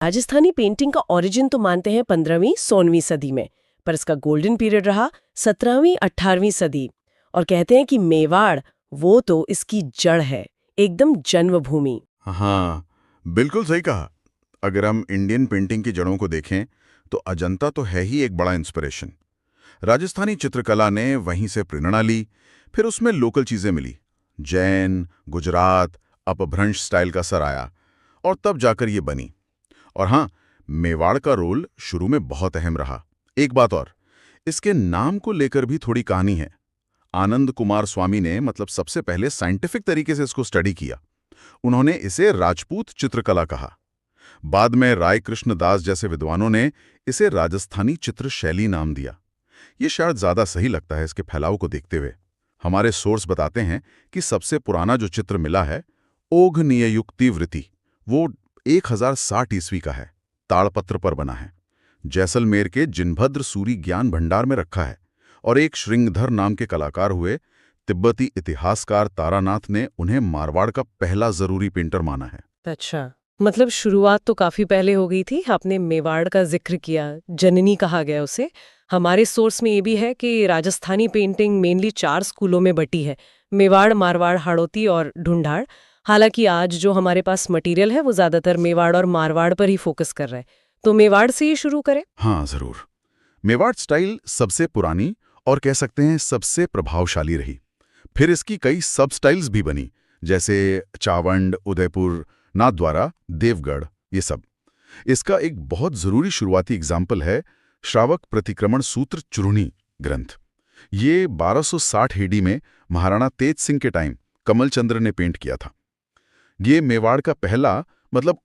Rajasthani painting का origin तो मानते हैं 15वीं-16वीं सदी में, पर इसका गोल्डन पीरियड रहा 17वीं-18वीं सदी। और कहते हैं कि मेवाड़ वो तो इसकी जड़ है, एकदम जन्मभूमि। हाँ, बिल्कुल सही कहा। अगर हम इंडियन पेंटिंग की जड़ों को देखें तो अजंता तो है ही एक बड़ा इंस्पिरेशन। राजस्थानी चित्रकला ने वहीं से प्रेरणा ली, फिर उसमें लोकल चीजें मिली, जैन, गुजरात, अपभ्रंश स्टाइल का असर आया और तब जाकर ये बनी। और हाँ, मेवाड़ का रोल शुरू में बहुत अहम रहा। एक बात और, इसके नाम को लेकर भी थोड़ी कहानी है। आनंद कुमार स्वामी ने सबसे पहले साइंटिफिक तरीके से इसको स्टडी किया। उन्होंने इसे राजपूत चित्रकला कहा। बाद में राय कृष्ण दास जैसे विद्वानों ने इसे राजस्थानी चित्र शैली नाम दिया। ये शायद ज्यादा सही लगता है इसके फैलाव को देखते हुए। हमारे सोर्स बताते हैं कि सबसे पुराना जो चित्र मिला है, ओघ नियुक्ति वृत्ति, वो 1060 ईस्वी का है, ताड़पत्र पर बना है। जैसलमेर के जिनभद्र सूरी ज्ञान भंडार में रखा है और एक श्रृंगधर नाम के कलाकार हुए तिब्बती इतिहासकार तारानाथ ने उन्हें मारवाड़ का पहला जरूरी पेंटर माना है। अच्छा, मतलब शुरुआत तो काफी पहले हो गई थी। आपने मेवाड़ का जिक्र किया, जननी कहा गया उसे। हमारे सोर्स में ये भी है कि राजस्थानी पेंटिंग मेनली 4 स्कूलों में बटी है, मेवाड़, मारवाड़, हाड़ौती और ढूंढाड़। हालांकि आज जो हमारे पास मटेरियल है वो ज्यादातर मेवाड़ और मारवाड़ पर ही फोकस कर रहा है। तो मेवाड़ से ही शुरू करें? हाँ जरूर। मेवाड़ स्टाइल सबसे पुरानी और कह सकते हैं सबसे प्रभावशाली रही। फिर इसकी कई सब स्टाइल्स भी बनी, जैसे चावंड, उदयपुर, नाथद्वारा, देवगढ़, ये सब। इसका एक बहुत जरूरी शुरुआती एग्जाम्पल है श्रावक प्रतिक्रमण सूत्र चूर्णी ग्रंथ। ये 1260 एडी में महाराणा तेज सिंह के टाइम कमल चंद्र ने पेंट किया था। ये मेवाड़ का पहला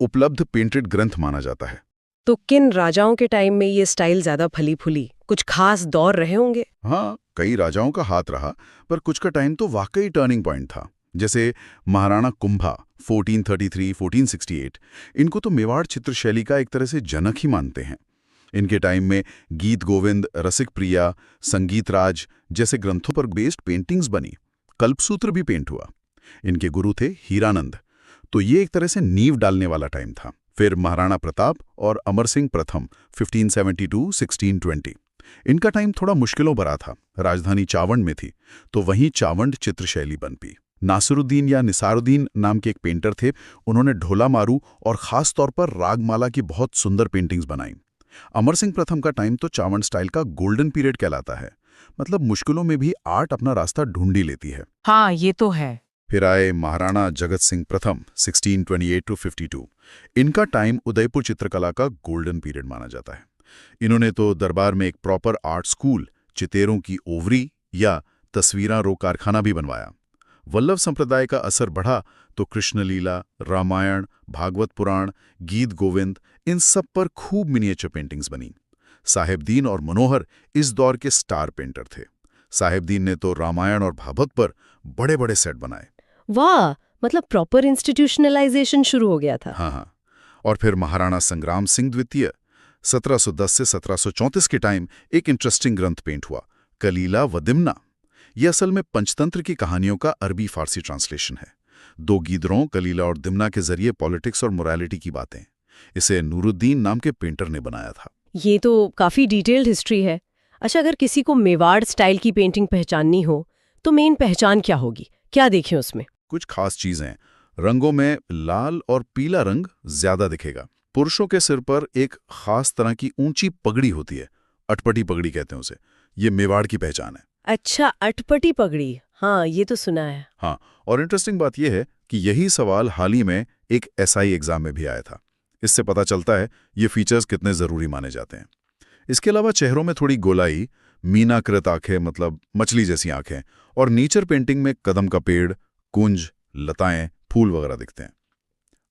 उपलब्ध पेंटेड ग्रंथ माना जाता है। तो किन राजाओं के टाइम में ये स्टाइल ज्यादा फली फूली? कुछ खास दौर रहे होंगे? हाँ, कई राजाओं का हाथ रहा, पर कुछ का टाइम तो वाकई टर्निंग पॉइंट था। जैसे महाराणा कुंभा 1433-1468, इनको तो मेवाड़ चित्रशैली का एक तरह से जनक ही मानते हैं। इनके टाइम में गीत गोविंद, रसिक प्रिया, संगीत राज जैसे ग्रंथों पर बेस्ड पेंटिंग्स बनी। कल्पसूत्र भी पेंट हुआ। इनके गुरु थे हीरानंद। तो ये एक तरह से नींव डालने वाला टाइम था। फिर महाराणा प्रताप और अमर सिंह प्रथम 1572-1620, इनका टाइम थोड़ा मुश्किलों भरा था। राजधानी चावंड में थी, तो वहीं चावंड चित्रशैली बन पी। नासिरुद्दीन या निसारुद्दीन नाम के एक पेंटर थे। उन्होंने ढोला मारू और खास तौर पर रागमाला की बहुत सुंदर पेंटिंग्स बनाई। अमर सिंह प्रथम का टाइम तो चावंड स्टाइल का गोल्डन पीरियड कहलाता है। मुश्किलों में भी आर्ट अपना रास्ता ढूंढी लेती है। हाँ, ये तो है। फिर आए महाराणा जगत सिंह प्रथम 1628-52। इनका टाइम उदयपुर चित्रकला का गोल्डन पीरियड माना जाता है। इन्होंने तो दरबार में एक प्रॉपर आर्ट स्कूल, चितेरों की ओवरी या तस्वीरां रो कारखाना भी बनवाया। वल्लभ संप्रदाय का असर बढ़ा तो कृष्णलीला, रामायण, भागवत पुराण, गीत गोविंद, इन सब पर खूब मिनिएचर पेंटिंग्स बनी। साहेबदीन और मनोहर इस दौर के स्टार पेंटर थे। साहेबदीन ने तो रामायण और भागवत पर बड़े बड़े सेट बनाए। वाह, मतलब प्रॉपर इंस्टीट्यूशनलाइजेशन शुरू हो गया था। हाँ। और फिर महाराणा संग्राम सिंह द्वितीय 1710 से 1734 के टाइम एक इंटरेस्टिंग ग्रंथ पेंट हुआ, कलीला व दिमना। यह असल में पंचतंत्र की कहानियों का अरबी फारसी ट्रांसलेशन है। 2 गीदरों कलीला और दिमना के जरिए पॉलिटिक्स और मोरालिटी की बातें। इसे नूरुद्दीन नाम के पेंटर ने बनाया था। ये तो काफी डिटेल्ड हिस्ट्री है। अच्छा, अगर किसी को मेवाड़ स्टाइल की पेंटिंग पहचाननी हो तो मेन पहचान क्या होगी? क्या देखें उसमें? कुछ खास चीजें। रंगों में लाल और पीला रंग ज्यादा दिखेगा। पुरुषों के सिर पर एक खास तरह की ऊंची पगड़ी होती है, अटपटी पगड़ी कहते हैं उसे। ये मेवाड़ की पहचान है। अच्छा, अटपटी पगड़ी, हाँ ये तो सुना है। हाँ, और इंटरेस्टिंग बात यह है कि यही सवाल हाल ही में एक एसआई एग्जाम में भी आया था। इससे पता चलता है ये फीचर्स कितने जरूरी माने जाते हैं। इसके अलावा चेहरों में थोड़ी गोलाई, मीनाकृत आंखें, मछली जैसी आंखें, और नेचर पेंटिंग में कदम का पेड़, कुंज, लताएं, फूल वगैरह दिखते हैं।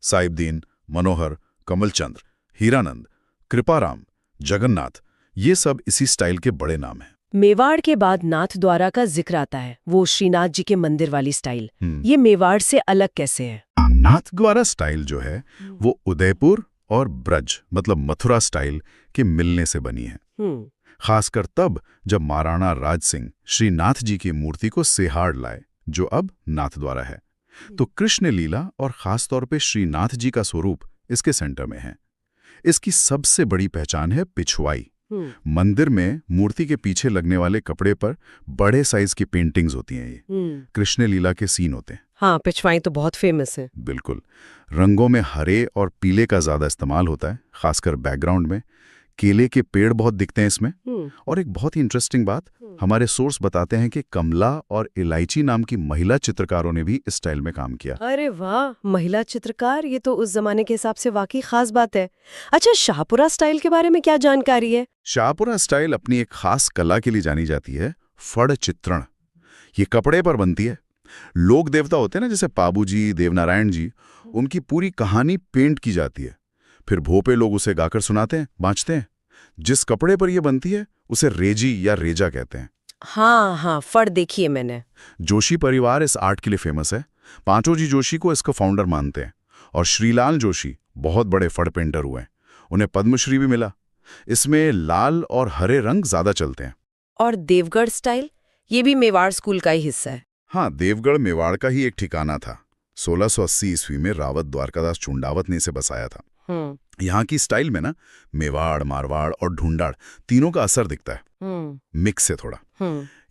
साहिबदीन, मनोहर, कमलचंद्र, हीरानंद, कृपाराम, जगन्नाथ, ये सब इसी स्टाइल के बड़े नाम हैं। मेवाड़ के बाद नाथद्वारा का जिक्र आता है, वो श्रीनाथ जी के मंदिर वाली स्टाइल। ये मेवाड़ से अलग कैसे है? नाथद्वारा स्टाइल जो है वो उदयपुर और ब्रज मथुरा स्टाइल के मिलने से बनी है। खासकर तब जब महाराणा राज सिंह श्रीनाथ जी की मूर्ति को सेहाड़ लाए, जो अब नाथद्वारा है। तो कृष्ण लीला और खासतौर पे श्रीनाथ जी का स्वरूप इसके सेंटर में है। इसकी सबसे बड़ी पहचान है पिछवाई। मंदिर में मूर्ति के पीछे लगने वाले कपड़े पर बड़े साइज की पेंटिंग्स होती हैं। ये कृष्ण लीला के सीन होते हैं। हाँ, पिछवाई तो बहुत फेमस है। बिल्कुल। रंगों में हरे और पीले का ज्यादा इस्तेमाल होता है, खासकर बैकग्राउंड में। केले के पेड़ बहुत दिखते हैं इसमें। और एक बहुत ही इंटरेस्टिंग बात, हमारे सोर्स बताते हैं कि कमला और इलायची नाम की महिला चित्रकारों ने भी इस स्टाइल में काम किया। अरे वाह, महिला चित्रकार, ये तो उस जमाने के हिसाब से वाकई खास बात है। अच्छा, शाहपुरा स्टाइल के बारे में क्या जानकारी है? शाहपुरा स्टाइल अपनी एक खास कला के लिए जानी जाती है, फड़ चित्रण। ये कपड़े पर बनती है। लोक देवता होते हैं ना, जैसे पाबूजी, देवनारायण जी, उनकी पूरी कहानी पेंट की जाती है। फिर भोपे लोग उसे गाकर सुनाते हैं, बाँचते हैं। जिस कपड़े पर यह बनती है उसे रेजी या रेजा कहते हैं। हाँ हाँ, फड़ देखी है मैंने। जोशी परिवार इस आर्ट के लिए फेमस है। पांचोजी जोशी को इसका फाउंडर मानते हैं। और श्रीलाल जोशी बहुत बड़े फड़ पेंटर हुए। उन्हें पद्मश्री भी मिला। इसमें लाल और हरे रंग ज्यादा चलते हैं। और देवगढ़ स्टाइल, ये भी मेवाड़ स्कूल का ही हिस्सा है। हाँ, देवगढ़ मेवाड़ का ही एक ठिकाना था। 1680 ईस्वी में रावत द्वारकादास चुंडावत ने इसे बसाया था। यहाँ की स्टाइल में ना मेवाड़, मारवाड़ और ढूंढाड़ तीनों का असर दिखता है, मिक्स से थोड़ा।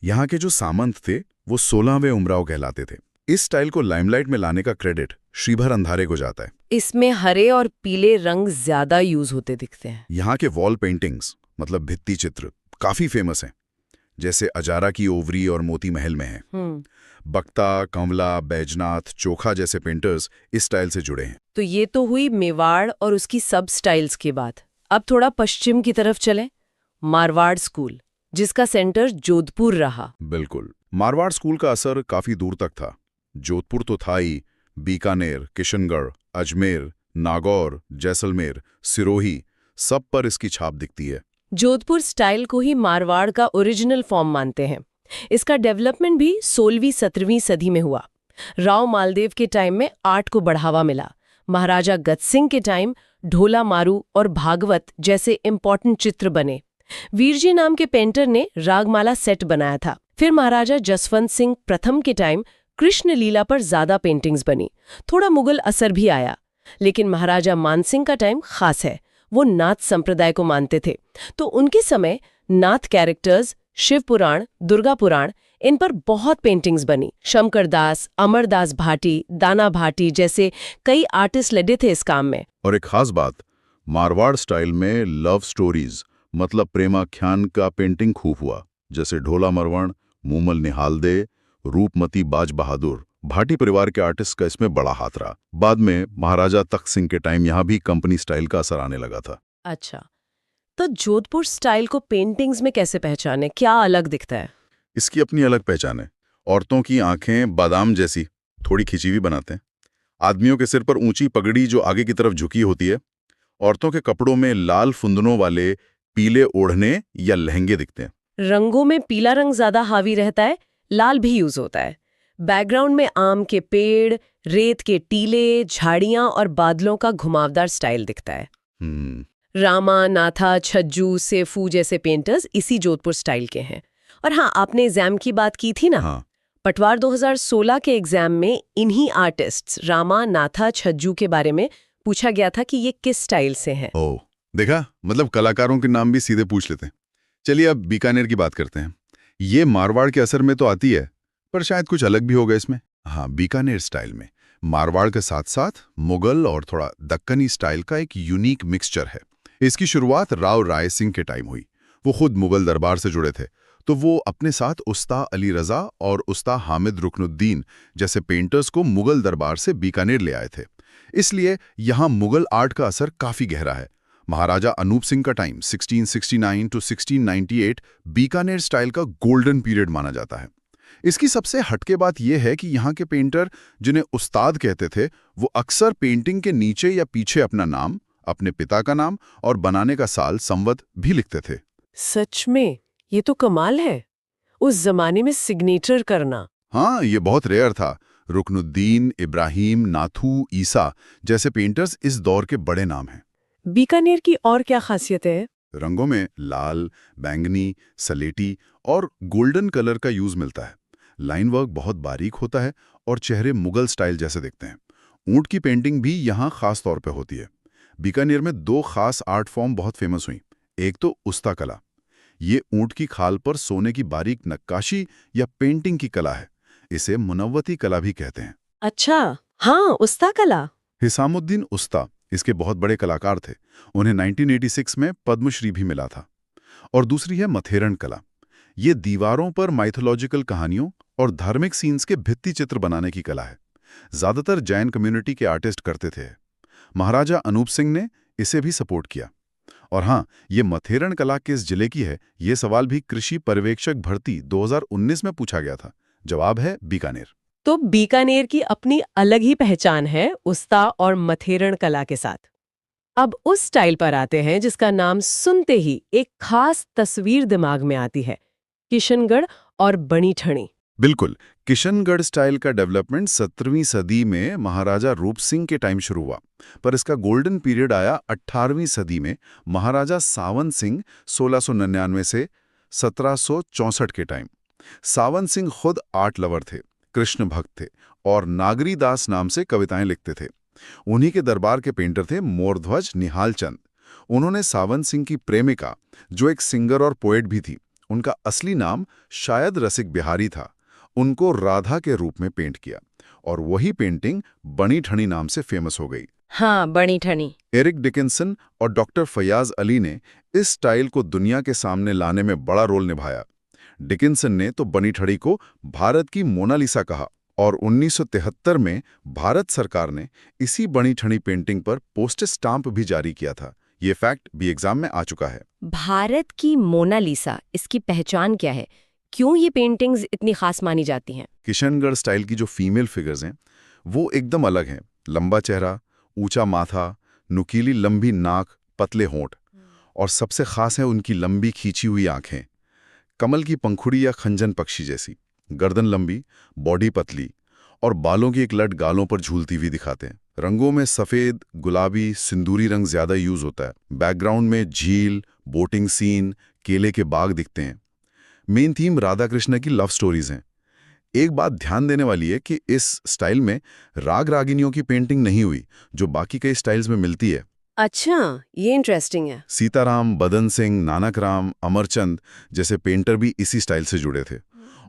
यहाँ के जो सामंत थे वो 16वें उमराव कहलाते थे। इस स्टाइल को लाइमलाइट में लाने का क्रेडिट श्रीभर अंधारे को जाता है। इसमें हरे और पीले रंग ज्यादा यूज होते दिखते हैं। यहाँ के वॉल पेंटिंग्स, मतलब भित्ति चित्र, काफी फेमस हैं। जैसे अजारा की ओवरी और मोती महल में है। बक्ता, कंवला, बैजनाथ, चोखा जैसे पेंटर्स इस स्टाइल से जुड़े हैं। तो ये तो हुई मेवाड़ और उसकी सब स्टाइल्स की बात। अब थोड़ा पश्चिम की तरफ चलें। मारवाड़ स्कूल, जिसका सेंटर जोधपुर रहा। बिल्कुल। मारवाड़ स्कूल का असर काफी दूर तक था। जोधपुर तो था ही, बीकानेर, किशनगढ़, अजमेर, नागौर, जैसलमेर, सिरोही, सब पर इसकी छाप दिखती है। जोधपुर स्टाइल को ही मारवाड़ का ओरिजिनल फॉर्म मानते हैं। इसका डेवलपमेंट भी 16वीं-17वीं सदी में हुआ। राव मालदेव के टाइम में आर्ट को बढ़ावा मिला। महाराजा गज सिंह के टाइम ढोला मारू और भागवत जैसे इम्पॉर्टेंट चित्र बने। वीरजी नाम के पेंटर ने रागमाला सेट बनाया था। फिर महाराजा जसवंत सिंह प्रथम के टाइम कृष्ण लीला पर ज्यादा पेंटिंग्स बनी। थोड़ा मुगल असर भी आया। लेकिन महाराजा मानसिंह का टाइम खास है। वो नाथ संप्रदाय को मानते थे, तो उनके समय नाथ कैरेक्टर्स, शिव पुराण, दुर्गा पुराण, इन पर बहुत पेंटिंग्स बनी। शंकर दास, अमरदास भाटी, दाना भाटी जैसे कई आर्टिस्ट लगे थे इस काम में। और एक खास बात, मारवाड़ स्टाइल में लव स्टोरीज, मतलब प्रेमाख्यान का पेंटिंग खूब हुआ। जैसे ढोला मरवण, मूमल निहालदे, रूपमती बाज बहादुर। भाटी परिवार के आर्टिस्ट का इसमें बड़ा हाथ रहा। बाद में महाराजा तख्त सिंह के टाइम यहाँ भी कंपनी स्टाइल का असर आने लगा था। अच्छा, तो जोधपुर स्टाइल को पेंटिंग्स में कैसे पहचाने? क्या अलग दिखता है? इसकी अपनी अलग पहचान है। औरतों की आंखें बादाम जैसी थोड़ी खिंची हुई बनाते हैं। आदमियों के सिर पर ऊंची पगड़ी जो आगे की तरफ झुकी होती है। औरतों के कपड़ों में लाल फुंदनों वाले पीले ओढ़ने या लहंगे दिखते हैं। रंगों में पीला रंग ज्यादा हावी रहता है, लाल भी यूज होता है। बैकग्राउंड में आम के पेड़, रेत के टीले, झाड़ियां और बादलों का घुमावदार स्टाइल दिखता है। रामा, नाथा, छज्जू, सेफू जैसे पेंटर्स इसी जोधपुर स्टाइल के हैं। और हाँ, आपने एग्जाम की बात की थी ना? हाँ। पटवार 2016 के एग्जाम में इन्हीं आर्टिस्ट्स रामा, नाथा, छज्जू के बारे में पूछा गया था कि ये किस स्टाइल से हैं। ओह, देखा, मतलब कलाकारों के नाम भी सीधे पूछ लेते हैं। चलिए अब बीकानेर की बात करते हैं। ये मारवाड़ के असर में तो आती है, पर शायद कुछ अलग भी होगा इसमें। हाँ, बीकानेर स्टाइल में मारवाड़ के साथ साथ मुगल और थोड़ा दक्कनी स्टाइल का एक यूनिक मिक्सचर है। इसकी शुरुआत राव राय सिंह के टाइम हुई। वो खुद मुगल दरबार से जुड़े थे, तो वो अपने साथ उस्ताद अली रजा और उस्ताद हामिद रुकनुद्दीन जैसे पेंटर्स को मुगल दरबार से बीकानेर ले आए थे। इसलिए यहाँ मुगल आर्ट का असर काफी गहरा है। महाराजा अनूप सिंह का टाइम 1669 to 1698 बीकानेर स्टाइल का गोल्डन पीरियड माना जाता है। इसकी सबसे हटके बात यह है कि यहाँ के पेंटर, जिन्हें उस्ताद कहते थे, वो अक्सर पेंटिंग के नीचे या पीछे अपना नाम, अपने पिता का नाम और बनाने का साल, संवत भी लिखते थे। सच में ये तो कमाल है, उस जमाने में सिग्नेचर करना। हाँ, ये बहुत रेयर था। रुकनुद्दीन, इब्राहिम, नाथू, ईसा जैसे पेंटर्स इस दौर के बड़े नाम हैं। बीकानेर की और क्या खासियत है? रंगों में लाल, बैंगनी, सलेटी और गोल्डन कलर का यूज मिलता है। लाइन वर्क बहुत बारीक होता है और चेहरे मुगल स्टाइल जैसे दिखते हैं। ऊंट की पेंटिंग भी यहाँ खास तौर पे होती है। बीकानेर में दो खास आर्ट फॉर्म बहुत फेमस हुई। एक तो उस्ता कला, ये ऊंट की खाल पर सोने की बारीक नक्काशी या पेंटिंग की कला है। इसे मुनव्वती कला भी कहते हैं। अच्छा, हाँ, उस्ता कला। हिसामुद्दीन उस्ता इसके बहुत बड़े कलाकार थे। उन्हें 1986 में पद्मश्री भी मिला था। और दूसरी है मथेरन कला। ये दीवारों पर माइथोलॉजिकल कहानियों और धार्मिक सीन्स के भित्ति चित्र बनाने की कला है। ज्यादातर जैन कम्युनिटी के आर्टिस्ट करते थे। महाराजा अनूप सिंह ने इसे भी सपोर्ट किया। और हाँ, ये मथेरन कला किस जिले की है, ये सवाल भी कृषि पर्यवेक्षक भर्ती 2019 में पूछा गया था। जवाब है बीकानेर। तो बीकानेर की अपनी अलग ही पहचान है उस्ता और मथेरन कला के साथ। अब उस स्टाइल पर आते हैं जिसका नाम सुनते ही एक खास तस्वीर दिमाग में आती है, किशनगढ़ और बणी ठणी। बिल्कुल, किशनगढ़ स्टाइल का डेवलपमेंट 17वीं सदी में महाराजा रूप सिंह के टाइम शुरू हुआ, पर इसका गोल्डन पीरियड आया 18वीं सदी में महाराजा सावन सिंह 1699 से 1764 के टाइम। सावन सिंह खुद आर्ट लवर थे, कृष्ण भक्त थे और नागरी दास नाम से कविताएं लिखते थे। उन्हीं के दरबार के पेंटर थे मोरध्वज निहाल चंद। उन्होंने सावन सिंह की प्रेमिका, जो एक सिंगर और पोएट भी थी, उनका असली नाम शायद रसिक बिहारी था, उनको राधा के रूप में पेंट किया और वही पेंटिंग बणी ठणी नाम से फेमस हो गई। हाँ, बणी ठणी। एरिक डिकिंसन और डॉक्टर फयाज अली ने इस स्टाइल को दुनिया के सामने लाने में बड़ा रोल निभाया। डिकिंसन ने तो बणी ठणी को भारत की मोनालिसा कहा और 1973 में भारत सरकार ने इसी बणी ठणी पेंटिंग पर पोस्टेज स्टाम्प भी जारी किया था। ये फैक्ट भी एग्जाम में आ चुका है। भारत की मोनालिसा, इसकी पहचान क्या है? क्यों ये पेंटिंग्स इतनी खास मानी जाती हैं? किशनगढ़ स्टाइल की जो फीमेल फिगर्स हैं वो एकदम अलग हैं। लंबा चेहरा, ऊंचा माथा, नुकीली लंबी नाक, पतले होंठ और सबसे खास है उनकी लंबी खींची हुई आंखें, कमल की पंखुड़ी या खंजन पक्षी जैसी। गर्दन लंबी, बॉडी पतली और बालों की एक लट गालों पर झूलती हुई दिखाते हैं। रंगों में सफ़ेद, गुलाबी, सिंदूरी रंग ज़्यादा यूज़ होता है। बैकग्राउंड में झील, बोटिंग सीन, केले के बाग दिखते हैं। मेन थीम राधा कृष्ण की लव स्टोरीज हैं। एक बात ध्यान देने वाली है कि इस स्टाइल में राग रागिनियों की पेंटिंग नहीं हुई, जो बाकी कई स्टाइल्स में मिलती है। अच्छा, ये इंटरेस्टिंग है। सीताराम, बदन सिंह, नानक राम, अमरचंद जैसे पेंटर भी इसी स्टाइल से जुड़े थे।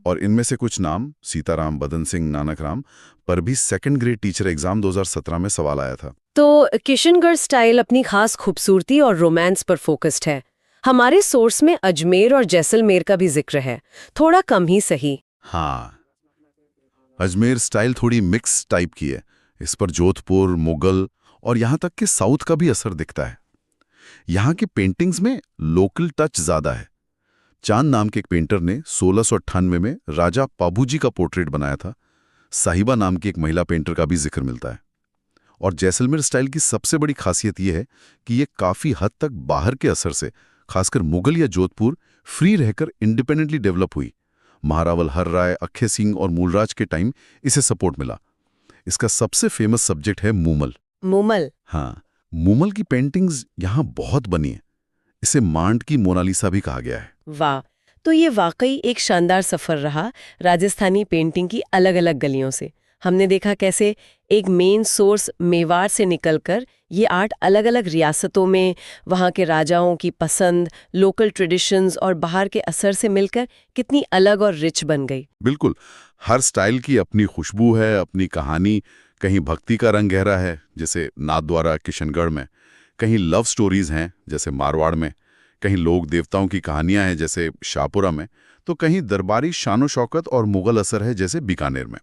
और इनमें से कुछ नाम, सीताराम, बदन सिंह, नानक राम, पर भी सेकंड ग्रेड टीचर एग्जाम 2017 में सवाल आया था। तो किशनगढ़ स्टाइल अपनी खास खूबसूरती और रोमांस पर फोकस्ड है। हमारे सोर्स में अजमेर और जैसलमेर का भी जिक्र है, थोड़ा कम ही सही। हाँ, अजमेर स्टाइल थोड़ी मिक्स टाइप की है। इस पर जोधपुर, मुगल और यहाँ तक कि साउथ का भी असर दिखता है। यहाँ की पेंटिंग्स में लोकल टच ज्यादा है। चांद नाम के एक पेंटर ने 1698 में राजा पाबूजी का पोर्ट्रेट बनाया था। साहिबा नाम की एक महिला पेंटर का भी जिक्र मिलता है। और जैसलमेर स्टाइल की सबसे बड़ी खासियत यह है कि ये काफी हद तक बाहर के असर से, खासकर मुगल या जोधपुर, फ्री रहकर इंडिपेंडेंटली डेवलप हुई। महारावल हर्राय, अक्खे सिंह और मूलराज के टाइम इसे सपोर्ट मिला। इसका सबसे फेमस सब्जेक्ट है मूमल। मूमल? हाँ, मूमल की पेंटिंग्स यहाँ बहुत बनी है। इसे मांड की मोनालिसा भी कहा गया है। वाह, तो ये वाकई एक शानदार सफर रहा राजस्थानी पेंटिंग की अलग अलग गलियों से। हमने देखा कैसे एक मेन सोर्स मेवाड़ से निकलकर ये आर्ट अलग अलग रियासतों में वहाँ के राजाओं की पसंद, लोकल ट्रेडिशंस और बाहर के असर से मिलकर कितनी अलग और रिच बन गई। बिल्कुल, हर स्टाइल की अपनी खुशबू है, अपनी कहानी। कहीं भक्ति का रंग गहरा है, जैसे नाथद्वारा किशनगढ़ में। कहीं लव स्टोरीज हैं, जैसे मारवाड़ में। कहीं लोक देवताओं की कहानियां हैं, जैसे शाहपुरा में। तो कहीं दरबारी शानो शौकत और मुगल असर है, जैसे बीकानेर में।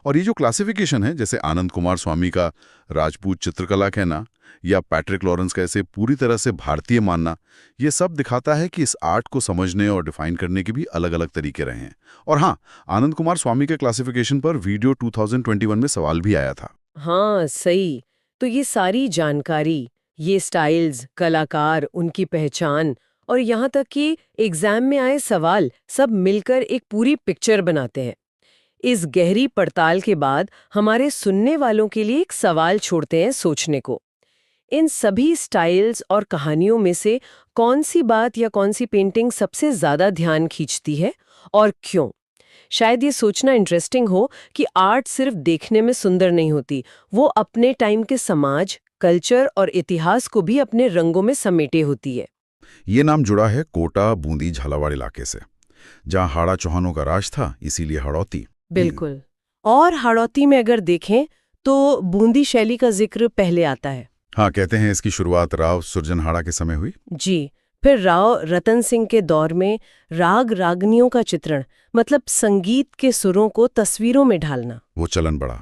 और ये जो क्लासिफिकेशन है, जैसे आनंद कुमार स्वामी का राजपूत चित्रकला कहना या पैट्रिक लॉरेंस का इसे पूरी तरह से भारतीय मानना, ये सब दिखाता है कि इस आर्ट को समझने और डिफाइन करने के भी अलग अलग तरीके रहे हैं। और हाँ, आनंद कुमार स्वामी के क्लासिफिकेशन पर वीडियो 2021 में सवाल भी आया था। हाँ, सही। तो ये सारी जानकारी, ये स्टाइल्स, कलाकार, उनकी पहचान और यहाँ तक कि एग्जाम में आए सवाल, सब मिलकर एक पूरी पिक्चर बनाते हैं। इस गहरी पड़ताल के बाद हमारे सुनने वालों के लिए एक सवाल छोड़ते हैं सोचने को। इन सभी स्टाइल्स और कहानियों में से कौन सी बात या कौन सी पेंटिंग सबसे ज्यादा ध्यान खींचती है और क्यों? शायद ये सोचना इंटरेस्टिंग हो कि आर्ट सिर्फ देखने में सुंदर नहीं होती, वो अपने टाइम के समाज, कल्चर और इतिहास को भी अपने रंगों में समेटे होती है। ये नाम जुड़ा है कोटा, बूंदी, झालावाड़ इलाके से, जहाँ हाड़ा चौहानों का राज था, इसीलिए हड़ौती। बिल्कुल। और हाड़ौती में अगर देखें तो बूंदी शैली का जिक्र पहले आता है। हाँ, कहते हैं इसकी शुरुआत राव सुरजनहाड़ा के समय हुई। जी। फिर राव रतन सिंह के दौर में राग रागनियों का चित्रण, मतलब संगीत के सुरों को तस्वीरों में ढालना, वो चलन बढ़ा।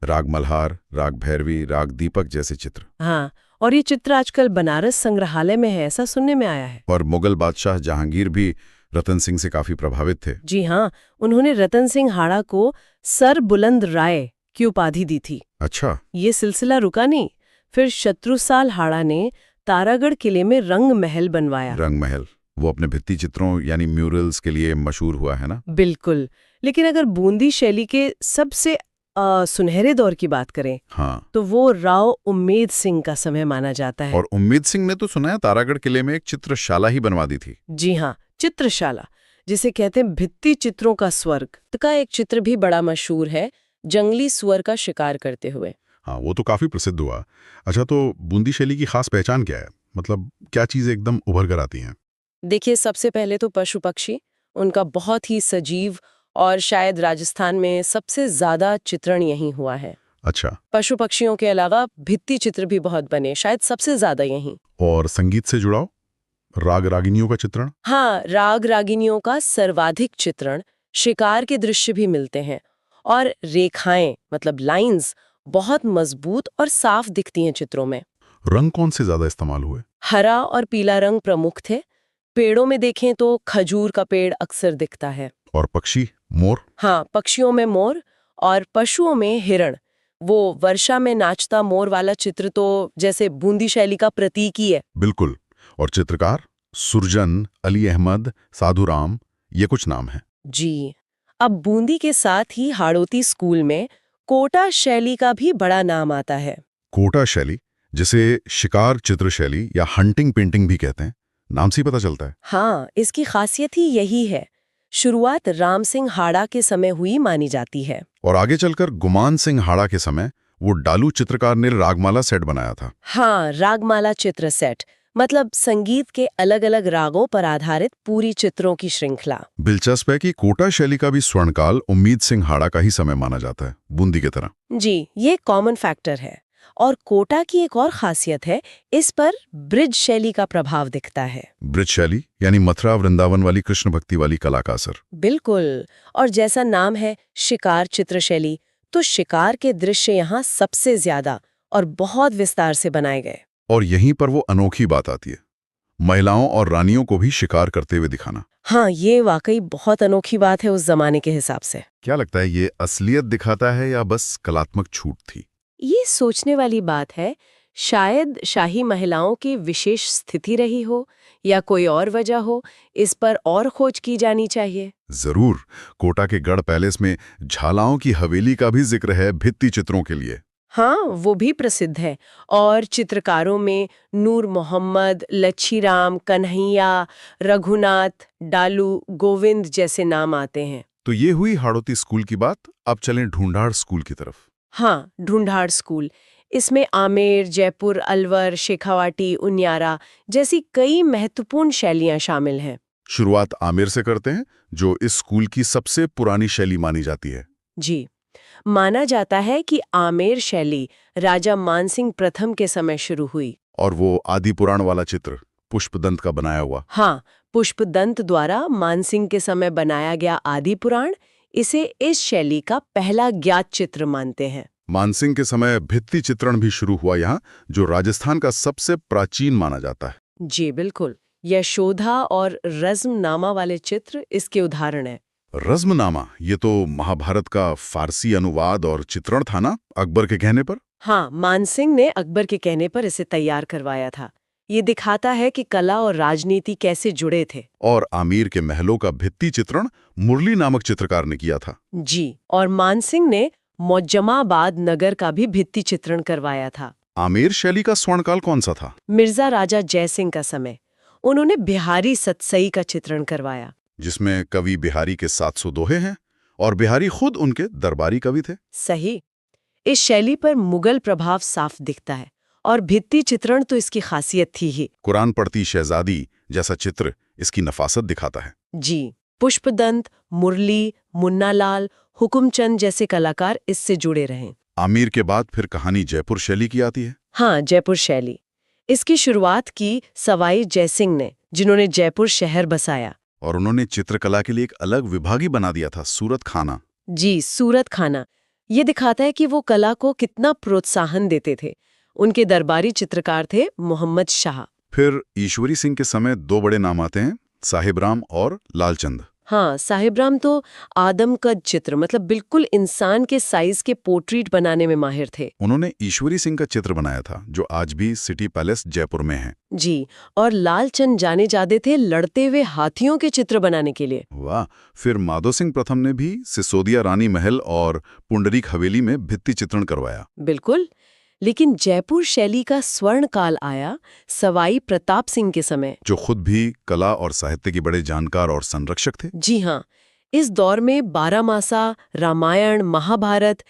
राग मल्हार, राग भैरवी, राग दीपक जैसे चित्र। हाँ, और ये चित्र आजकल बनारस संग्रहालय में है, ऐसा सुनने में आया है। और मुगल बादशाह जहांगीर भी रतन सिंह से काफी प्रभावित थे। जी हाँ, उन्होंने रतन सिंह हाड़ा को सर बुलंद राय की उपाधि दी थी। अच्छा। ये सिलसिला रुका नहीं। फिर शत्रुसाल हाड़ा ने तारागढ़ किले में रंग महल बनवाया। रंग महल, वो अपने भित्ति चित्रों यानी म्यूरल्स के लिए मशहूर हुआ है ना। बिल्कुल। लेकिन अगर बूंदी शैली के सबसे सुनहरे दौर की बात करें, हाँ, तो वो राव उम्मेद सिंह का समय माना जाता है। और उम्मेद सिंह ने तो सुना है तारागढ़ किले में एक चित्रशाला ही बनवा दी थी। जी हाँ, चित्रशाला, जिसे कहते हैं भित्ति चित्रों का स्वर्ग। का एक चित्र भी बड़ा मशहूर है, जंगली सुअर का शिकार करते हुए। हाँ, वो तो काफी प्रसिद्ध हुआ। अच्छा, तो बूंदी शैली की खास पहचान क्या है? मतलब क्या चीजें एकदम उभर कर आती हैं? देखिए, सबसे पहले तो पशु पक्षी, उनका बहुत ही सजीव और शायद राजस्थान में सबसे ज्यादा चित्रण यहीं हुआ है। अच्छा। पशु पक्षियों के अलावा भित्ति चित्र भी बहुत बने, शायद सबसे ज्यादा यहीं। और संगीत से जुड़ाव, राग रागिनियों का चित्रण? हाँ, राग रागिनियों का सर्वाधिक चित्रण, शिकार के दृश्य भी मिलते हैं। और रेखाएं, मतलब लाइंस, बहुत मजबूत और साफ दिखती हैं चित्रों में। रंग कौन से ज्यादा इस्तेमाल हुए? हरा और पीला रंग प्रमुख थे। पेड़ों में देखें तो खजूर का पेड़ अक्सर दिखता है। और पक्षी, मोर? हाँ, पक्षियों में मोर और पशुओं में हिरण। वो वर्षा में नाचता मोर वाला चित्र तो जैसे बूंदी शैली का प्रतीक ही है। बिल्कुल। और चित्रकार? सुरजन, अली अहमद, साधुराम, ये कुछ नाम हैं। जी। अब बूंदी के साथ ही हाड़ौती स्कूल में कोटा शैली का भी बड़ा नाम आता है। कोटा शैली, जिसे शिकार चित्र शैली या हंटिंग पेंटिंग भी कहते हैं, नाम से ही पता चलता है। हाँ, इसकी खासियत ही यही है। शुरुआत राम सिंह हाड़ा के समय हुई मानी जाती है। और आगे चलकर गुमान सिंह हाड़ा के समय वो डालू चित्रकार ने रागमाला सेट बनाया था। हाँ, रागमाला चित्र सेट, मतलब संगीत के अलग अलग रागों पर आधारित पूरी चित्रों की श्रृंखला। दिलचस्प है कि कोटा शैली का भी स्वर्णकाल उम्मीद सिंह हाड़ा का ही समय माना जाता है, बूंदी की तरह। जी, ये कॉमन फैक्टर है। और कोटा की एक और खासियत है, इस पर ब्रिज शैली का प्रभाव दिखता है। ब्रिज शैली यानी मथुरा वृंदावन वाली कृष्ण भक्ति वाली कला का असर। बिल्कुल। और जैसा नाम है शिकार चित्र शैली, तो शिकार के दृश्य यहाँ सबसे ज्यादा और बहुत विस्तार से बनाए गए। और यहीं पर वो अनोखी बात आती है, महिलाओं और रानियों को भी शिकार करते हुए दिखाना। हाँ, ये वाकई बहुत अनोखी बात है उस जमाने के हिसाब से। क्या लगता है, ये असलियत दिखाता है या बस कलात्मक छूट थी? ये सोचने वाली बात है। शायद शाही महिलाओं की विशेष स्थिति रही हो या कोई और वजह हो, इस पर और खोज की जानी चाहिए। जरूर। कोटा के गढ़ पैलेस में झालाओं की हवेली का भी जिक्र है भित्ति चित्रों के लिए। हाँ, वो भी प्रसिद्ध है। और चित्रकारों में नूर मोहम्मद, लच्छीराम, कन्हैया, रघुनाथ, डालू, गोविंद जैसे नाम आते हैं। तो ये हुई हाड़ौती स्कूल की बात। अब चलें ढूंढाड़ स्कूल की तरफ। हाँ, ढूंढाड़ स्कूल। इसमें आमेर, जयपुर, अलवर, शेखावाटी, उन्यारा जैसी कई महत्वपूर्ण शैलियां शामिल हैं। शुरुआत आमेर से करते हैं, जो इस स्कूल की सबसे पुरानी शैली मानी जाती है। जी, माना जाता है कि आमेर शैली राजा मानसिंह प्रथम के समय शुरू हुई। और वो आदि पुराण वाला चित्र पुष्पदंत का बनाया हुआ। हाँ, पुष्पदंत द्वारा मानसिंह के समय बनाया गया आदि पुराण इसे इस शैली का पहला ज्ञात चित्र मानते हैं। मानसिंह के समय भित्ति चित्रण भी शुरू हुआ यहाँ, जो राजस्थान का सबसे प्राचीन माना जाता है। जी बिल्कुल। यशोधा और रज़्मनामा वाले चित्र इसके उदाहरण हैं। रज़्मनामा, ये तो महाभारत का फारसी अनुवाद और चित्रण था ना, अकबर के कहने पर? हाँ, मानसिंह ने अकबर के कहने पर इसे तैयार करवाया था। ये दिखाता है कि कला और राजनीति कैसे जुड़े थे। और आमीर के महलों का भित्ति चित्रण मुरली नामक चित्रकार ने किया था। जी, और मानसिंह ने मौजमाबाद नगर का भी भित्ति चित्रण करवाया था। आमेर शैली का स्वर्णकाल कौन सा था? मिर्जा राजा जयसिंह का समय। उन्होंने बिहारी सतसई का चित्रण करवाया, जिसमें कवि बिहारी के 700 दोहे हैं और बिहारी खुद उनके दरबारी कवि थे। सही। इस शैली पर मुगल प्रभाव साफ दिखता है और भित्ति चित्रण तो इसकी खासियत थी ही। कुरान पढ़ती शहजादी जैसा चित्र इसकी नफासत दिखाता है। जी, पुष्पदंत, मुरली, मुन्नालाल, हुकुमचंद जैसे कलाकार इससे जुड़े रहे। आमिर के बाद फिर कहानी जयपुर शैली की आती है। हाँ, जयपुर शैली। इसकी शुरुआत की सवाई जयसिंह ने, जिन्होंने जयपुर शहर बसाया। और उन्होंने चित्रकला के लिए एक अलग विभाग ही बना दिया था, सूरत खाना। जी, सूरत खाना। ये दिखाता है कि वो कला को कितना प्रोत्साहन देते थे। उनके दरबारी चित्रकार थे मोहम्मद शाह। फिर ईश्वरी सिंह के समय दो बड़े नाम आते हैं, साहिब राम और लालचंद। हाँ, साहिब राम तो आदम कद चित्र, मतलब बिल्कुल इंसान के साइज के पोर्ट्रेट बनाने में माहिर थे। उन्होंने ईश्वरी सिंह का चित्र बनाया था जो आज भी सिटी पैलेस जयपुर में है। जी, और लालचंद जाने जाते थे लड़ते हुए हाथियों के चित्र बनाने के लिए। वाह। फिर माधो सिंह प्रथम ने भी सिसोदिया रानी महल और पुंडरीक हवेली में भित्ति चित्रण करवाया। बिल्कुल, लेकिन जयपुर शैली का स्वर्ण काल आया सवाई प्रताप सिंह के समय, जो खुद भी कला और साहित्य के बड़े जानकार और संरक्षक थे। जी हाँ, इस दौर में बारामासा, रामायण, महाभारत,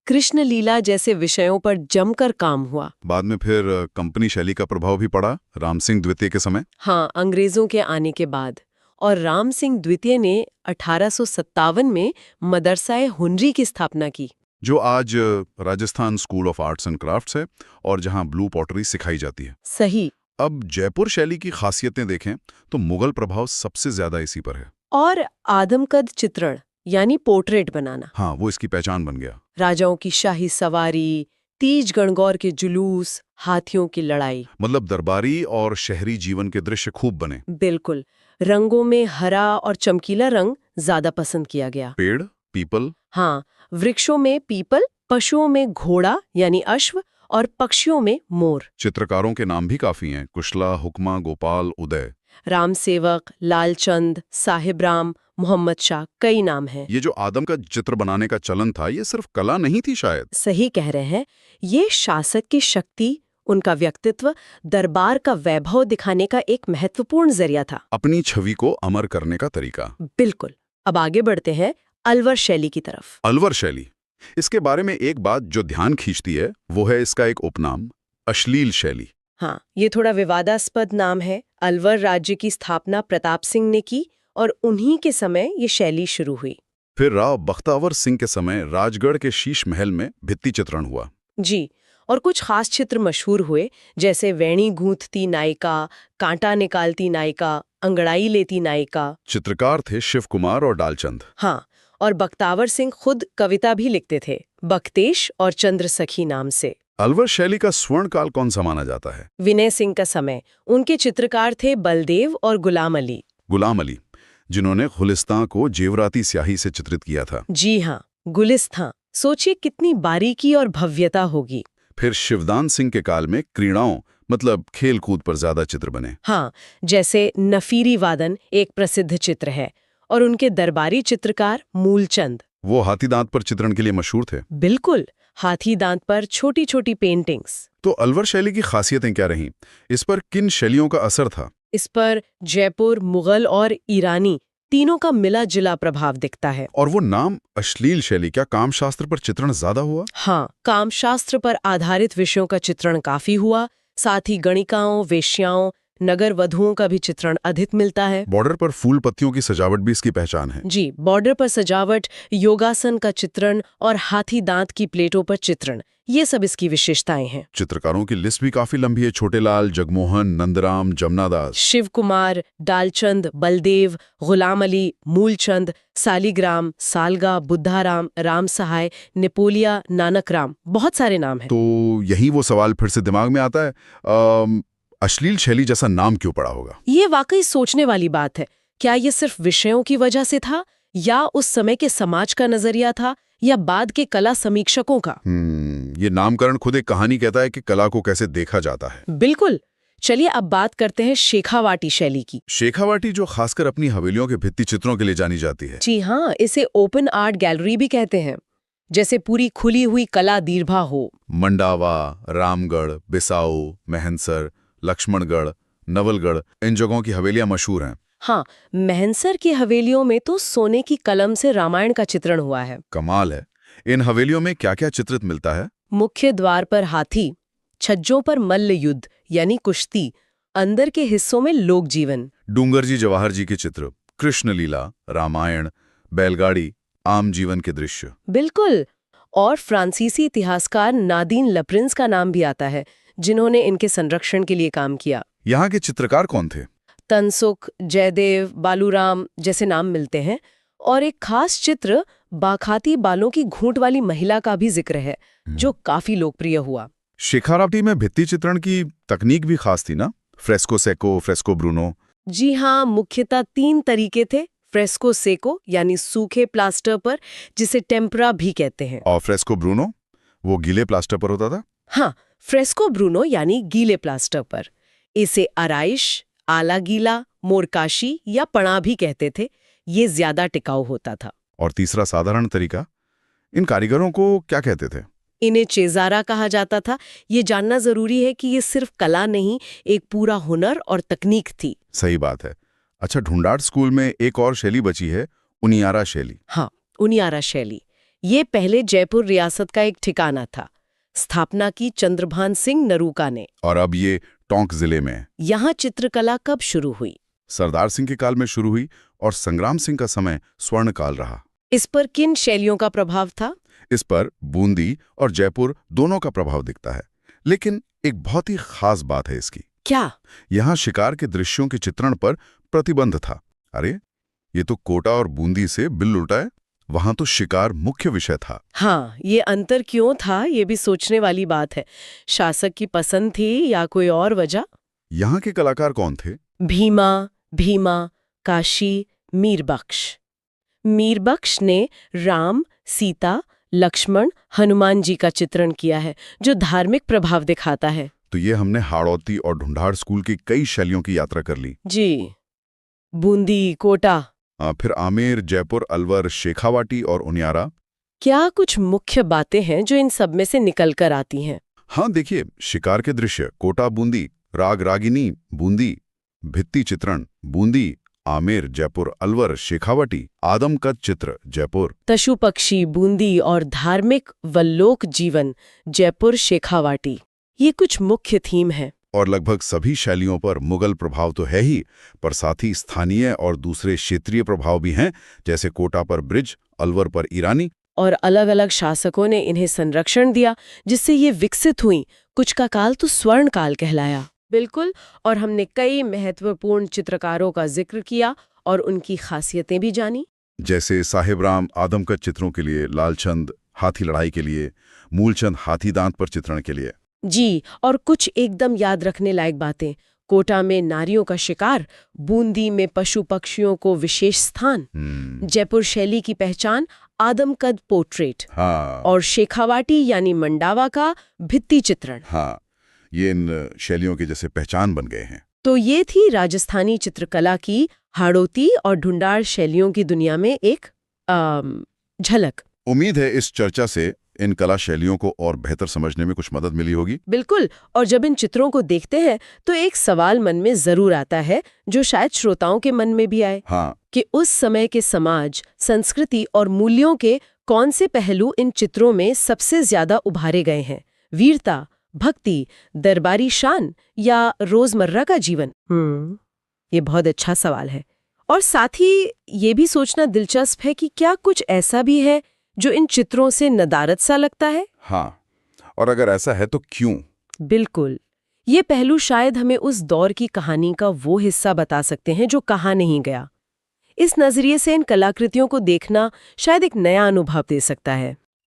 कृष्ण लीला जैसे विषयों पर जमकर काम हुआ। बाद में फिर कंपनी शैली का प्रभाव भी पड़ा राम सिंह द्वितीय के समय। हाँ, अंग्रेजों के आने के बाद। और राम सिंह द्वितीय ने 1857 में मदरसा हुनरी की स्थापना की, जो आज Rajasthan school of arts and crafts है और जहां ब्लू पॉटरी सिखाई जाती है। सही। अब जयपुर शैली की खासियतें देखें तो मुगल प्रभाव सबसे ज्यादा इसी पर है। और आदमकद चित्रण यानी पोर्ट्रेट बनाना, हाँ, वो इसकी पहचान बन गया। राजाओं की शाही सवारी, तीज गणगौर के जुलूस, हाथियों की लड़ाई, मतलब दरबारी और शहरी जीवन के दृश्य खूब बने। बिल्कुल। रंगों में हरा और चमकीला रंग ज्यादा पसंद किया गया। पेड़, पीपल। हाँ, वृक्षों में पीपल, पशुओं में घोड़ा यानी अश्व और पक्षियों में मोर। चित्रकारों के नाम भी काफी हैं, कुशला, हुक्मा, गोपाल, उदय। राम सेवक, लालचंद, साहिब राम, मोहम्मद शाह, कई नाम हैं। ये जो आदम का चित्र बनाने का चलन था, ये सिर्फ कला नहीं थी शायद। सही कह रहे हैं, ये शासक की शक्ति, उनका व्यक्तित्व, दरबार का वैभव दिखाने का एक महत्वपूर्ण जरिया था। अपनी छवि को अमर करने का तरीका। बिल्कुल। अब आगे बढ़ते हैं अलवर शैली की तरफ। अलवर शैली, इसके बारे में एक बात जो ध्यान खींचती है वो है इसका एक उपनाम, अश्लील शैली। हाँ, ये थोड़ा विवादास्पद नाम है। अलवर राज्य की स्थापना प्रताप सिंह ने की और उन्हीं के समय ये शैली शुरू हुई। फिर राव बख्तावर सिंह के समय राजगढ़ के शीश महल में भित्ति चित्रण हुआ। जी, और कुछ खास चित्र मशहूर हुए, जैसे वेणी गूंथती नायिका, कांटा निकालती नायिका, अंगड़ाई लेती नायिका। चित्रकार थे शिव कुमार और डालचंद। हाँ, और बख्तावर सिंह खुद कविता भी लिखते थे, बख्तेश और चंद्र सखी नाम से। अलवर शैली का स्वर्ण काल कौन सा माना जाता है? विनय सिंह का समय। उनके चित्रकार थे बलदेव और गुलाम अली। गुलाम अली, जिन्होंने गुलिस्तां को जेवराती स्याही से चित्रित किया था। जी हाँ, गुलिस्तां। सोचिए कितनी बारीकी और भव्यता होगी। फिर शिवदान सिंह के काल में क्रीड़ाओं मतलब खेल कूद पर ज्यादा चित्र बने। हाँ, जैसे नफीरी वादन एक प्रसिद्ध चित्र है, और उनके दरबारी चित्रकार मूलचंद। वो हाथी दांत पर चित्रण के लिए मशहूर थे। बिल्कुल, हाथी दांत पर छोटी छोटी पेंटिंग्स। तो अलवर शैली की खासियतें क्या रहीं? इस पर किन शैलियों का असर था? इस पर जयपुर, मुगल और ईरानी तीनों का मिला जुला प्रभाव दिखता है। और वो नाम अश्लील शैली, क्या कामशास्त्र पर चित्रण ज्यादा हुआ? हाँ, कामशास्त्र पर आधारित विषयों का चित्रण काफी हुआ। साथ ही गणिकाओं, वेश्याओं, नगर वधुओं का भी चित्रण अधिक मिलता है। बॉर्डर पर फूल पत्तियों की सजावट भी इसकी पहचान है। जी, बॉर्डर पर सजावट, योगासन का चित्रण और हाथी दांत की प्लेटों पर चित्रण, ये सब इसकी विशेषताएं हैं। चित्रकारों की लिस्ट भी काफी लंबी है, छोटेलाल, जगमोहन, नंदराम, जमनादास। शिव कुमार, डालचंद, बलदेव, गुलाम अली, मूलचंद, सालीग्राम, सालगा, बुद्धाराम, राम सहाय, नेपोलिया, नानकराम, बहुत सारे नाम हैं। तो यही वो सवाल फिर से दिमाग में आता है, अश्लील शैली जैसा नाम क्यों पड़ा होगा? ये वाकई सोचने वाली बात है। क्या ये सिर्फ विषयों की वजह से था, या उस समय के समाज का नजरिया था, या बाद के कला समीक्षकों का? ये नामकरण खुद एक कहानी कहता है कि कला को कैसे देखा जाता है। बिल्कुल। चलिए अब बात करते हैं शेखावाटी शैली की। शेखावाटी, जो खासकर अपनी हवेलियों के भित्ति चित्रों के लिए जानी जाती है। जी हाँ, इसे ओपन आर्ट गैलरी भी कहते हैं, जैसे पूरी खुली हुई कला दीर्भा हो। मंडावा, रामगढ़, बिसाऊ, महनसर, लक्ष्मणगढ़, नवलगढ़, इन जगहों की हवेलियां मशहूर हैं। हाँ, महनसर की हवेलियों में तो सोने की कलम से रामायण का चित्रण हुआ है। कमाल है। इन हवेलियों में क्या क्या चित्रित मिलता है? मुख्य द्वार पर हाथी, छज्जों पर मल्ल युद्ध यानी कुश्ती, अंदर के हिस्सों में लोक जीवन। डूंगर जी जवाहर जी के चित्र, कृष्ण लीला, रामायण, बैलगाड़ी, आम जीवन के दृश्य। बिल्कुल। और फ्रांसीसी इतिहासकार नादीन लप्रिंस का नाम भी आता है, जिन्होंने इनके संरक्षण के लिए काम किया। यहाँ के चित्रकार कौन थे? तनसुख, जयदेव, बालूराम जैसे नाम मिलते हैं। और एक खास चित्र बाखाती बालों की घूंट वाली महिला का भी जिक्र है, जो काफी लोकप्रिय हुआ। शेखावाटी में भित्ति चित्रण की तकनीक भी खास थी ना? फ्रेस्को सेको, फ्रेस्को ब्रूनो। जी हाँ, मुख्यतः 3 तरीके थे। फ्रेस्को सेको यानी सूखे प्लास्टर पर, जिसे टेम्परा भी कहते हैं। और फ्रेस्को ब्रूनो, वो गीले प्लास्टर पर होता था? हाँ, फ्रेस्को ब्रूनो यानी गीले प्लास्टर पर। इसे आराइश, आला गीला, मोरकाशी या पणा भी कहते थे। ये ज्यादा टिकाऊ होता था। और तीसरा साधारण तरीका, इन कारीगरों को क्या कहते थे? इन्हें चेजारा कहा जाता था। ये जानना जरूरी है कि ये सिर्फ कला नहीं, एक पूरा हुनर और तकनीक थी। सही बात है। अच्छा, ढूंढाड़ स्कूल में एक और शैली बची है, उनियारा शैली। हाँ, उनियारा शैली। ये पहले जयपुर रियासत का एक ठिकाना था। स्थापना की चंद्रभान सिंह नरूका ने। और अब ये टोंक जिले में है। यहाँ चित्रकला कब शुरू हुई? सरदार सिंह के काल में शुरू हुई और संग्राम सिंह का समय स्वर्ण काल रहा। इस पर किन शैलियों का प्रभाव था? इस पर बूंदी और जयपुर दोनों का प्रभाव दिखता है। लेकिन एक बहुत ही खास बात है इसकी। क्या? यहाँ शिकार के दृश्यों के चित्रण पर प्रतिबंध था। अरे, ये तो कोटा और बूंदी से बिल उल्टा है। वहां तो शिकार मुख्य विषय था। हाँ, ये अंतर क्यों था, ये भी सोचने वाली बात है। शासक की पसंद थी या कोई और वजह? यहाँ के कलाकार कौन थे? भीमा, काशी, मीरबख्श। मीरबख्श ने राम, सीता, लक्ष्मण, हनुमान जी का चित्रण किया है, जो धार्मिक प्रभाव दिखाता है। तो ये हमने हाड़ौती और ढूंढाड़ स्कूल की कई शैलियों की यात्रा कर ली। जी, बूंदी, कोटा। फिर आमेर, जयपुर, अलवर, शेखावाटी और उनियारा। क्या कुछ मुख्य बातें हैं जो इन सब में से निकल कर आती हैं? हाँ, देखिए, शिकार के दृश्य कोटा बूंदी, राग रागिनी बूंदी, भित्ति चित्रण बूंदी, आमेर, जयपुर, अलवर, शेखावाटी, आदमकद चित्र जयपुर, पशु पक्षी बूंदी और धार्मिक व लोक जीवन जयपुर, शेखावाटी। ये कुछ मुख्य थीम है। और लगभग सभी शैलियों पर मुगल प्रभाव तो है ही, पर साथ ही स्थानीय और दूसरे क्षेत्रीय प्रभाव भी हैं, जैसे कोटा पर ब्रिज, अलवर पर ईरानी। और अलग अलग शासकों ने इन्हें संरक्षण दिया, जिससे ये विकसित हुई। कुछ का काल तो स्वर्ण काल कहलाया। बिल्कुल। और हमने कई महत्वपूर्ण चित्रकारों का जिक्र किया और उनकी खासियतें भी जानी। जैसे साहिब राम आदमकद चित्रों के लिए, लालचंद हाथी लड़ाई के लिए, मूलचंद हाथी दांत पर चित्रण के लिए। जी, और कुछ एकदम याद रखने लायक बातें। कोटा में नारियों का शिकार, बूंदी में पशु पक्षियों को विशेष स्थान, जयपुर शैली की पहचान आदमकद पोर्ट्रेट, हाँ। और शेखावाटी यानी मंडावा का भित्ति चित्रण। हाँ, ये इन शैलियों की जैसे पहचान बन गए हैं। तो ये थी राजस्थानी चित्रकला की हाड़ौती और ढूंढाड़ शैलियों की दुनिया में एक झलक। उम्मीद है इस चर्चा से इन कला शैलियों को और बेहतर समझने में कुछ मदद मिली होगी। बिल्कुल। और जब इन चित्रों को देखते हैं तो एक सवाल मन में जरूर आता है, जो शायद श्रोताओं के मन में भी आए। हाँ, कि उस समय के समाज, संस्कृति और मूल्यों के कौन से पहलू इन चित्रों में सबसे ज्यादा उभारे गए हैं? वीरता, भक्ति, दरबारी शान या रोजमर्रा का जीवन? ये बहुत अच्छा सवाल है। और साथ ही ये भी सोचना दिलचस्प है कि क्या कुछ ऐसा भी है जो इन चित्रों से नदारद सा लगता है? हाँ, और अगर ऐसा है तो क्यों? बिल्कुल। ये पहलू शायद हमें उस दौर की कहानी का वो हिस्सा बता सकते हैं जो कहा नहीं गया। इस नजरिए से इन कलाकृतियों को देखना शायद एक नया अनुभव दे सकता है।